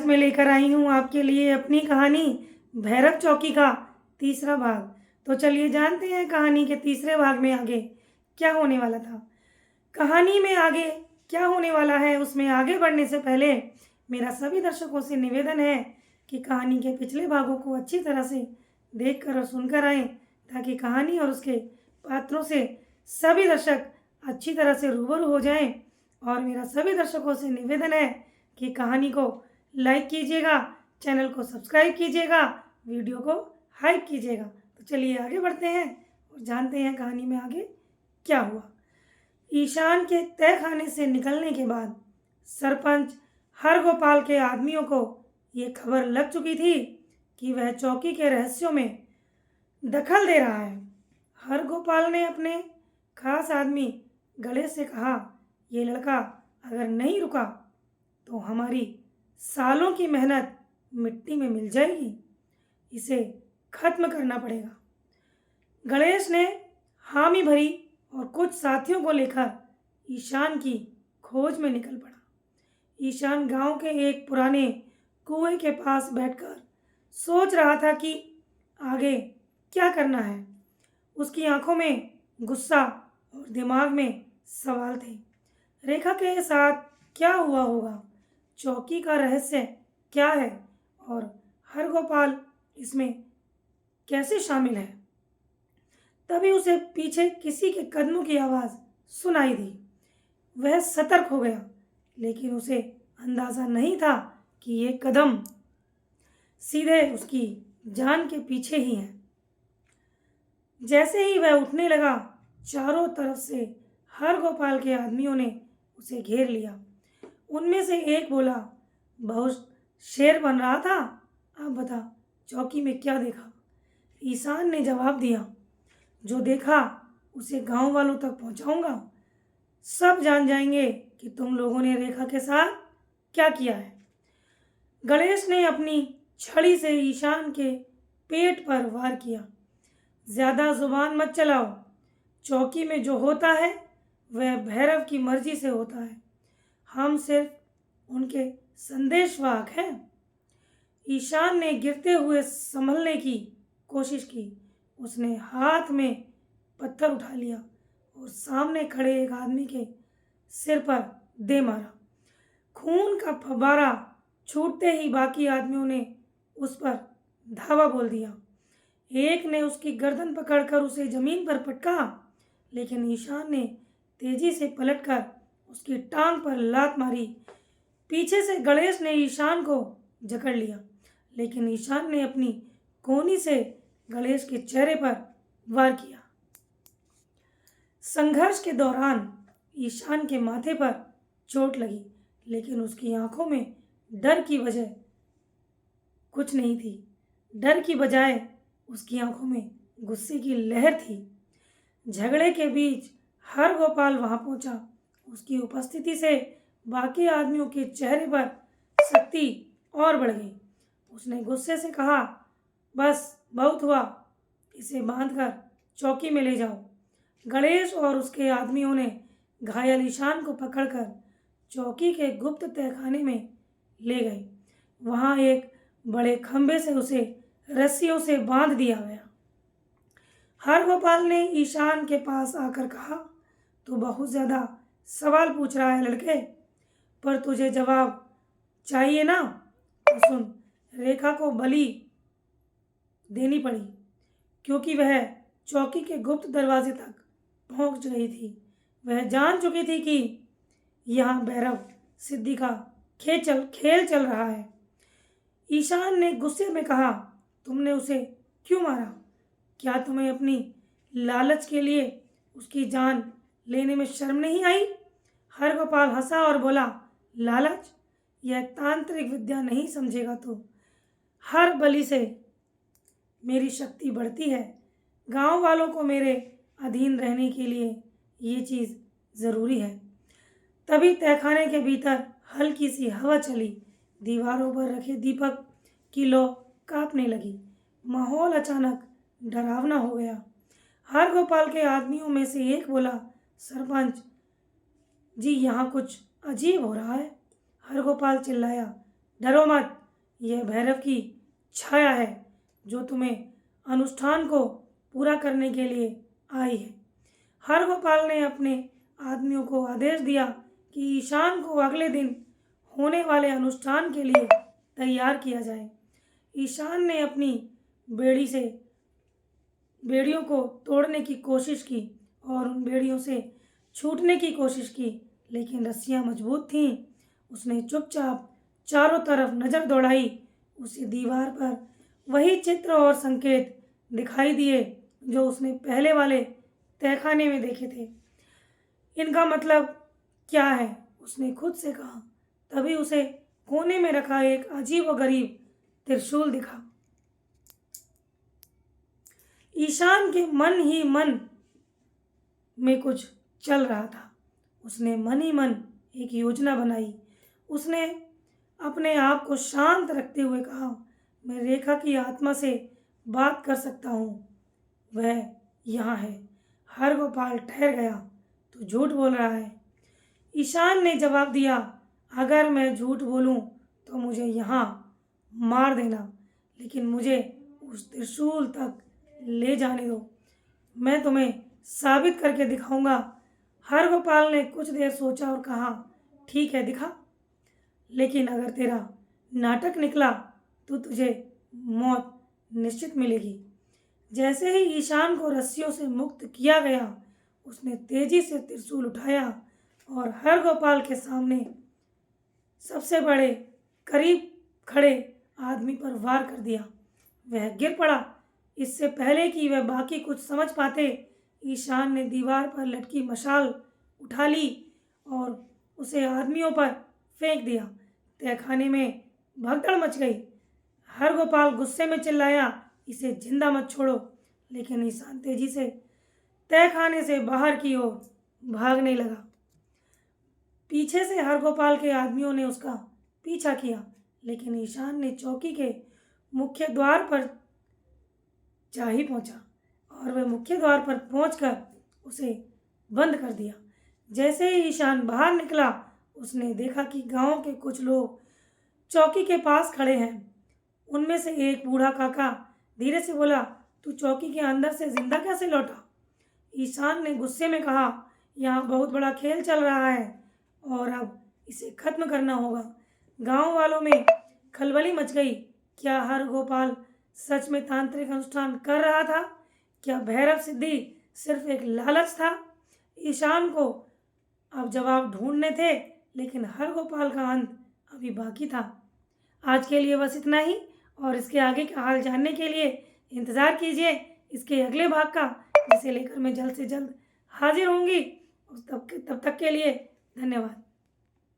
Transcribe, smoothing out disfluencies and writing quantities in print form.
आज मैं लेकर आई हूँ आपके लिए अपनी कहानी भैरव चौकी का तीसरा भाग। तो चलिए जानते हैं कहानी के तीसरे भाग में आगे क्या होने वाला था। कहानी में आगे क्या होने वाला है उसमें आगे बढ़ने से पहले मेरा सभी दर्शकों से निवेदन है कि कहानी के पिछले भागों को अच्छी तरह से देखकर और सुनकर आएँ, ताकि कहानी और उसके पात्रों से सभी दर्शक अच्छी तरह से रूबरू हो जाएं। और मेरा सभी दर्शकों से निवेदन है कि कहानी को लाइक कीजिएगा, चैनल को सब्सक्राइब कीजिएगा, वीडियो को हाइप कीजिएगा। तो चलिए आगे बढ़ते हैं और जानते हैं कहानी में आगे क्या हुआ। ईशान के तय खाने से निकलने के बाद सरपंच हरगोपाल के आदमियों को ये खबर लग चुकी थी कि वह चौकी के रहस्यों में दखल दे रहा है। हरगोपाल ने अपने खास आदमी गणेश से कहा, ये लड़का अगर नहीं रुका तो हमारी सालों की मेहनत मिट्टी में मिल जाएगी, इसे खत्म करना पड़ेगा। गणेश ने हामी भरी और कुछ साथियों को लेकर ईशान की खोज में निकल पड़ा। ईशान गांव के एक पुराने कुएं के पास बैठकर सोच रहा था कि आगे क्या करना है। उसकी आंखों में गुस्सा और दिमाग में सवाल थे। रेखा के साथ क्या हुआ होगा, चौकी का रहस्य क्या है और हरगोपाल इसमें कैसे शामिल है। तभी उसे पीछे किसी के कदमों की आवाज़ सुनाई दी। वह सतर्क हो गया, लेकिन उसे अंदाज़ा नहीं था कि ये कदम सीधे उसकी जान के पीछे ही हैं। जैसे ही वह उठने लगा, चारों तरफ से हरगोपाल के आदमियों ने उसे घेर लिया। उनमें से एक बोला, बहुत शेर बन रहा था, अब बता चौकी में क्या देखा। ईशान ने जवाब दिया, जो देखा उसे गांव वालों तक पहुंचाऊंगा। सब जान जाएंगे कि तुम लोगों ने रेखा के साथ क्या किया है। गणेश ने अपनी छड़ी से ईशान के पेट पर वार किया। ज़्यादा जुबान मत चलाओ, चौकी में जो होता है वह भैरव की मर्जी से होता है, हम सिर्फ उनके संदेशवाहक हैं। ईशान ने गिरते हुए संभलने की कोशिश की। उसने हाथ में पत्थर उठा लिया और सामने खड़े एक आदमी के सिर पर दे मारा। खून का फव्वारा छूटते ही बाकी आदमियों ने उस पर धावा बोल दिया। एक ने उसकी गर्दन पकड़कर उसे जमीन पर पटका, लेकिन ईशान ने तेजी से पलटकर उसकी टांग पर लात मारी। पीछे से गणेश ने ईशान को जकड़ लिया, लेकिन ईशान ने अपनी कोहनी से गणेश के चेहरे पर वार किया। संघर्ष के दौरान ईशान के माथे पर चोट लगी, लेकिन उसकी आंखों में डर की वजह कुछ नहीं थी। डर की बजाय उसकी आंखों में गुस्से की लहर थी। झगड़े के बीच हरगोपाल वहां पहुंचा। उसकी उपस्थिति से बाकी आदमियों के चेहरे पर सख्ती और बढ़ गई। उसने गुस्से से कहा, बस बहुत हुआ, इसे बांधकर चौकी में ले जाओ। गणेश और उसके आदमियों ने घायल ईशान को पकड़कर चौकी के गुप्त तहखाने में ले गए। वहां एक बड़े खंभे से उसे रस्सियों से बांध दिया गया। हरगोपाल ने ईशान के पास आकर कहा, तू बहुत ज़्यादा सवाल पूछ रहा है लड़के, पर तुझे जवाब चाहिए ना, तो सुन। रेखा को बलि देनी पड़ी, क्योंकि वह चौकी के गुप्त दरवाजे तक पहुंच गई थी। वह जान चुकी थी कि यहाँ भैरव सिद्धि का खेल चल रहा है। ईशान ने गुस्से में कहा, तुमने उसे क्यों मारा? क्या तुम्हें अपनी लालच के लिए उसकी जान लेने में शर्म नहीं आई? हरगोपाल हंसा और बोला, लालच? यह तांत्रिक विद्या नहीं समझेगा तो हर बलि से मेरी शक्ति बढ़ती है। गांव वालों को मेरे अधीन रहने के लिए ये चीज़ ज़रूरी है। तभी तहखाने के भीतर हल्की सी हवा चली। दीवारों पर रखे दीपक की लौ कांपने लगी। माहौल अचानक डरावना हो गया। हरगोपाल के आदमियों में से एक बोला, सरपंच जी, यहाँ कुछ अजीब हो रहा है। हरगोपाल चिल्लाया, डरो मत, यह भैरव की छाया है जो तुम्हें अनुष्ठान को पूरा करने के लिए आई है। हरगोपाल ने अपने आदमियों को आदेश दिया कि ईशान को अगले दिन होने वाले अनुष्ठान के लिए तैयार किया जाए। ईशान ने अपनी बेड़ी से बेड़ियों को तोड़ने की कोशिश की और उन बेड़ियों से छूटने की कोशिश की, लेकिन रस्सियां मजबूत थीं। उसने चुपचाप चारों तरफ नज़र दौड़ाई। उसे दीवार पर वही चित्र और संकेत दिखाई दिए जो उसने पहले वाले तहखाने में देखे थे। इनका मतलब क्या है, उसने खुद से कहा। तभी उसे कोने में रखा एक अजीब व गरीब त्रिशूल दिखा। ईशान के मन ही मन में कुछ चल रहा था। उसने मन ही मन एक योजना बनाई। उसने अपने आप को शांत रखते हुए कहा, मैं रेखा की आत्मा से बात कर सकता हूँ, वह यहाँ है। हरगोपाल ठहर गया, तू झूठ बोल रहा है। ईशान ने जवाब दिया, अगर मैं झूठ बोलूं तो मुझे यहाँ मार देना, लेकिन मुझे उस त्रिशूल तक ले जाने दो, मैं तुम्हें साबित करके दिखाऊंगा। हरगोपाल ने कुछ देर सोचा और कहा, ठीक है, दिखा, लेकिन अगर तेरा नाटक निकला तो तुझे मौत निश्चित मिलेगी। जैसे ही ईशान को रस्सियों से मुक्त किया गया, उसने तेजी से त्रिशूल उठाया और हरगोपाल के सामने सबसे बड़े करीब खड़े आदमी पर वार कर दिया। वह गिर पड़ा। इससे पहले कि वह बाकी कुछ समझ पाते, ईशान ने दीवार पर लटकी मशाल उठा ली और उसे आदमियों पर फेंक दिया। तहखाने में भगदड़ मच गई। हरगोपाल गुस्से में चिल्लाया, इसे जिंदा मत छोड़ो, लेकिन ईशान तेजी से तहखाने से बाहर की ओर भागने लगा। पीछे से हरगोपाल के आदमियों ने उसका पीछा किया, लेकिन ईशान ने चौकी के मुख्य द्वार पर जा ही पहुंचा और वह मुख्य द्वार पर पहुंचकर उसे बंद कर दिया। जैसे ही ईशान बाहर निकला, उसने देखा कि गांव के कुछ लोग चौकी के पास खड़े हैं। उनमें से एक बूढ़ा काका धीरे से बोला, तू चौकी के अंदर से जिंदा कैसे लौटा? ईशान ने गुस्से में कहा, यहाँ बहुत बड़ा खेल चल रहा है और अब इसे खत्म करना होगा। गांव वालों में खलबली मच गई। क्या हरगोपाल सच में तांत्रिक अनुष्ठान कर रहा था? क्या भैरव सिद्धि सिर्फ एक लालच था? ईशान को अब जवाब ढूंढने थे, लेकिन हरगोपाल का अंत अभी बाकी था। आज के लिए बस इतना ही, और इसके आगे का हाल जानने के लिए इंतज़ार कीजिए इसके अगले भाग का, जिसे लेकर मैं जल्द से जल्द हाजिर होंगी। तब तक के लिए धन्यवाद।